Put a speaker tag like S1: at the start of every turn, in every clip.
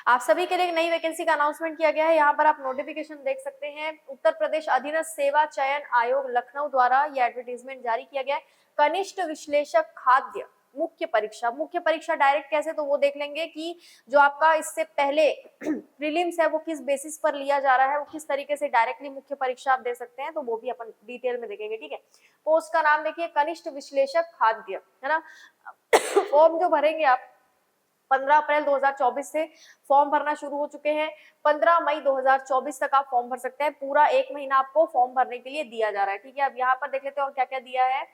S1: आप सभी के लिए एक नई वैकेंसी का अनाउंसमेंट किया गया है। यहाँ पर आप नोटिफिकेशन देख सकते हैं। उत्तर प्रदेश अधीनस्थ सेवा चयन आयोग लखनऊ द्वारा ये एडवर्टीजमेंट जारी किया गया है। कनिष्ठ विश्लेषक खाद्य मुख्य परीक्षा डायरेक्ट कैसे, तो वो देख लेंगे कि जो आपका इससे पहले प्रीलिम्स है वो किस बेसिस पर लिया जा रहा है, वो किस तरीके से डायरेक्टली मुख्य परीक्षा आप दे सकते हैं, तो वो भी अपन डिटेल में देखेंगे। ठीक है, पोस्ट का नाम देखिए कनिष्ठ विश्लेषक खाद्य, है ना। फॉर्म जो भरेंगे आप 15 अप्रैल 2024 से फॉर्म भरना शुरू हो चुके हैं। 15 मई 2024 तक आप फॉर्म भर सकते हैं। पूरा 1 महीना आपको फॉर्म भरने के लिए दिया जा रहा है। ठीक है, अब यहाँ पर देख लेते हैं और क्या क्या दिया है।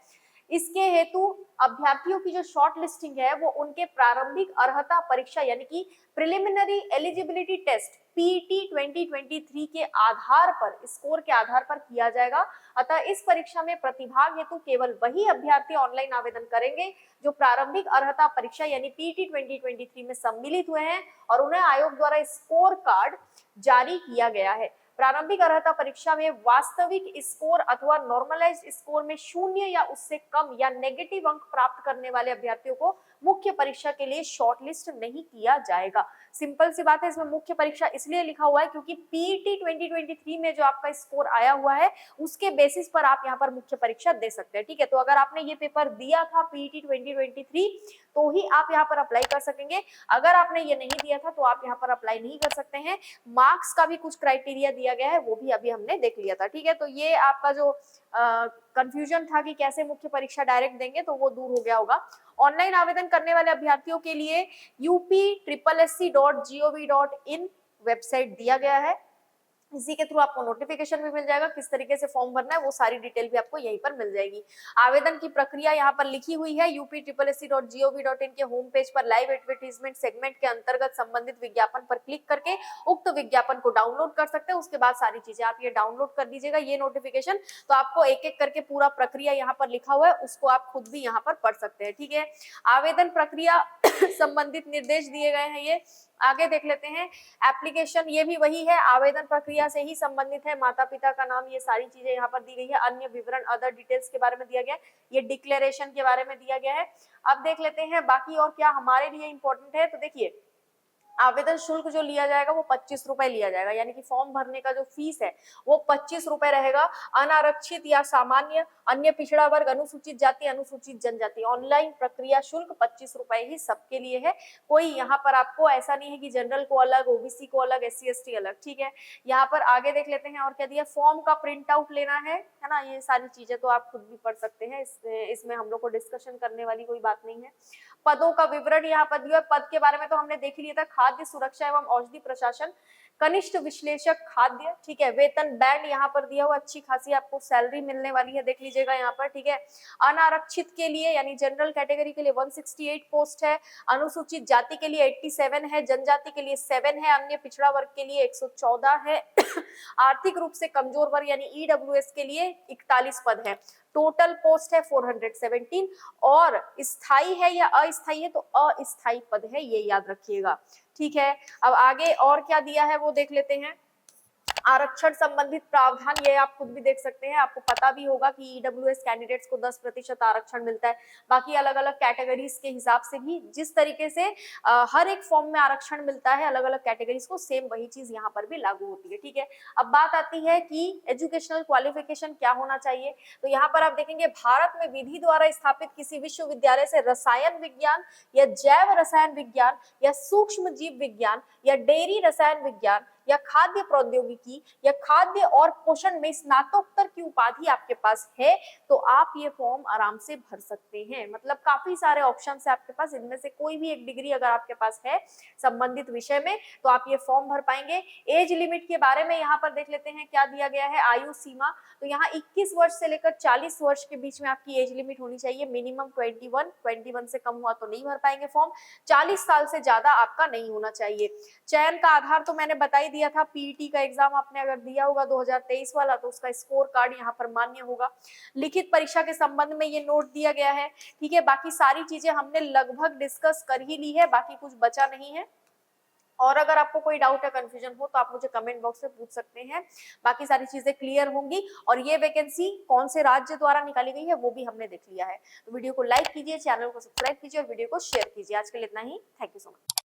S1: इसके हेतु अभ्यर्थियों की जो शॉर्ट लिस्टिंग है वो उनके प्रारंभिक अर्हता परीक्षा यानी कि प्रिलिमिनरी एलिजिबिलिटी टेस्ट पीटी 2023 के आधार पर, स्कोर के आधार पर किया जाएगा। अतः इस परीक्षा में प्रतिभाग हेतु केवल वही अभ्यर्थी ऑनलाइन आवेदन करेंगे जो प्रारंभिक अर्हता परीक्षा यानी पीटी 2023 में सम्मिलित हुए हैं और उन्हें आयोग द्वारा स्कोर कार्ड जारी किया गया है। प्रारंभिक अर्हता परीक्षा में वास्तविक स्कोर अथवा नॉर्मलाइज्ड स्कोर में 0 या उससे कम या नेगेटिव अंक प्राप्त करने वाले अभ्यर्थियों को मुख्य परीक्षा के लिए शॉर्टलिस्ट नहीं किया जाएगा। सिंपल सी बात है, इसमें मुख्य परीक्षा इसलिए लिखा हुआ है क्योंकि पीटी 2023 में जो आपका स्कोर आया हुआ है उसके बेसिस पर आप यहाँ पर मुख्य परीक्षा दे सकते हैं। ठीक है, तो अगर आपने ये पेपर दिया था पीटी 2023 तो ही आप यहाँ पर अप्लाई कर सकेंगे। अगर आपने ये नहीं दिया था तो आप यहाँ पर अप्लाई नहीं कर सकते हैं। मार्क्स का भी कुछ क्राइटेरिया दिया गया है, वो भी अभी हमने देख लिया था। ठीक है, तो ये आपका जो कंफ्यूजन था कि कैसे मुख्य परीक्षा डायरेक्ट देंगे तो वो दूर हो गया होगा। ऑनलाइन आवेदन करने वाले अभ्यर्थियों के लिए upsssc.gov.in वेबसाइट दिया गया है। इसी के थ्रू आपको नोटिफिकेशन भी मिल जाएगा, किस तरीके से फॉर्म भरना है वो सारी डिटेल भी आपको यहीं पर मिल जाएगी। आवेदन की प्रक्रिया यहाँ पर लिखी हुई है। upsssc.gov.in के होम पेज पर लाइव एडवर्टीजमेंट सेगमेंट के अंतर्गत संबंधित विज्ञापन पर क्लिक करके उक्त विज्ञापन को डाउनलोड कर सकते हैं। उसके बाद सारी चीजें आप ये डाउनलोड कर दीजिएगा, ये नोटिफिकेशन। तो आपको एक एक करके पूरा प्रक्रिया यहाँ पर लिखा हुआ है, उसको आप खुद भी यहाँ पर पढ़ सकते हैं। ठीक है, आवेदन प्रक्रिया संबंधित निर्देश दिए गए हैं। ये आगे देख लेते हैं। एप्लीकेशन ये भी वही है, आवेदन प्रक्रिया से ही संबंधित है। माता पिता का नाम, ये सारी चीजें यहाँ पर दी गई है। अन्य विवरण अदर डिटेल्स के बारे में दिया गया है, ये डिक्लेरेशन के बारे में दिया गया है। अब देख लेते हैं बाकी और क्या हमारे लिए इंपॉर्टेंट है। तो देखिए, आवेदन शुल्क जो लिया जाएगा वो 25 रुपए लिया जाएगा, यानी कि फॉर्म भरने का जो फीस है वो 25 रुपए रहेगा। अनारक्षित या सामान्य, अन्य पिछड़ा वर्ग, अनुसूचित जाति, अनुसूचित जनजाति, ऑनलाइन प्रक्रिया शुल्क 25 रुपए ही सबके लिए है। कोई यहाँ पर आपको ऐसा नहीं है कि जनरल को अलग, ओबीसी को अलग, SC ST अलग। ठीक है, यहाँ पर आगे देख लेते हैं और क्या दिया। फॉर्म का प्रिंट आउट लेना है ना, ये सारी चीजें तो आप खुद भी पढ़ सकते हैं। इसमें हम लोग को डिस्कशन करने वाली कोई बात नहीं है। पदों का विवरण यहाँ पर दिया है। पद के बारे में तो हमने देख लिया था, खाद्य सुरक्षा एवं औषधि प्रशासन, कनिष्ठ विश्लेषक खाद्य। ठीक है, वेतन बैंड यहाँ पर दिया हुआ, अच्छी खासी आपको सैलरी मिलने वाली है, देख लीजिएगा यहाँ पर। ठीक है, अनारक्षित के लिए यानी जनरल कैटेगरी के लिए 168 पोस्ट है, अनुसूचित जाति के लिए 87 है, जनजाति के लिए 7 है, अन्य पिछड़ा वर्ग के लिए 114 है, आर्थिक रूप से कमजोर वर्ग यानी EWS के लिए 41 पद है। टोटल पोस्ट है 417 और स्थायी है या अस्थायी है तो अस्थायी पद है, ये याद रखिएगा। ठीक है, अब आगे और क्या दिया है वो देख लेते हैं। आरक्षण संबंधित प्रावधान, ये आप खुद भी देख सकते हैं। आपको पता भी होगा कि EWS कैंडिडेट्स को 10% आरक्षण मिलता है। बाकी अलग अलग कैटेगरीज के हिसाब से भी जिस तरीके से हर एक फॉर्म में आरक्षण मिलता है अलग अलग कैटेगरीज को, सेम वही चीज यहाँ पर भी लागू होती है। ठीक है, अब बात आती है कि एजुकेशनल क्वालिफिकेशन क्या होना चाहिए। तो यहाँ पर आप देखेंगे, भारत में विधि द्वारा स्थापित किसी विश्वविद्यालय से रसायन विज्ञान या जैव रसायन विज्ञान या सूक्ष्म जीव विज्ञान या डेयरी रसायन विज्ञान या खाद्य प्रौद्योगिकी या खाद्य और पोषण में स्नातकोत्तर की उपाधि आपके पास है तो आप ये फॉर्म आराम से भर सकते हैं। मतलब काफी सारे ऑप्शन है आपके पास, इनमें से कोई भी एक डिग्री अगर आपके पास है संबंधित विषय में तो आप ये फॉर्म भर पाएंगे। एज लिमिट के बारे में यहाँ पर देख लेते हैं क्या दिया गया है। आयु सीमा, तो यहाँ 21 वर्ष से लेकर 40 वर्ष के बीच में आपकी एज लिमिट होनी चाहिए। मिनिमम 21 से कम हुआ तो नहीं भर पाएंगे फॉर्म। 40 साल से ज्यादा आपका नहीं होना चाहिए। चयन का आधार तो मैंने बता ही दिया था, पीईटी का एग्जाम आपने अगर दिया होगा 2023 वाला तो उसका स्कोर कार्ड यहाँ पर मान्य होगा। लिखित परीक्षा के संबंध में ये नोट दिया गया है। ठीक है, बाकी सारी चीजें हमने लगभग डिस्कस कर ही ली है, बाकी कुछ बचा नहीं है। और अगर आपको कोई डाउट या कंफ्यूजन हो तो आप मुझे कमेंट बॉक्स में पूछ सकते हैं, बाकी सारी चीजें क्लियर होंगी। और ये वैकेंसी कौन से राज्य द्वारा निकाली गई है वो भी हमने देख लिया है। तो वीडियो को लाइक कीजिए, चैनल को सब्सक्राइब कीजिए और वीडियो को शेयर कीजिए। आज के लिए इतना ही, थैंक यू सो मच।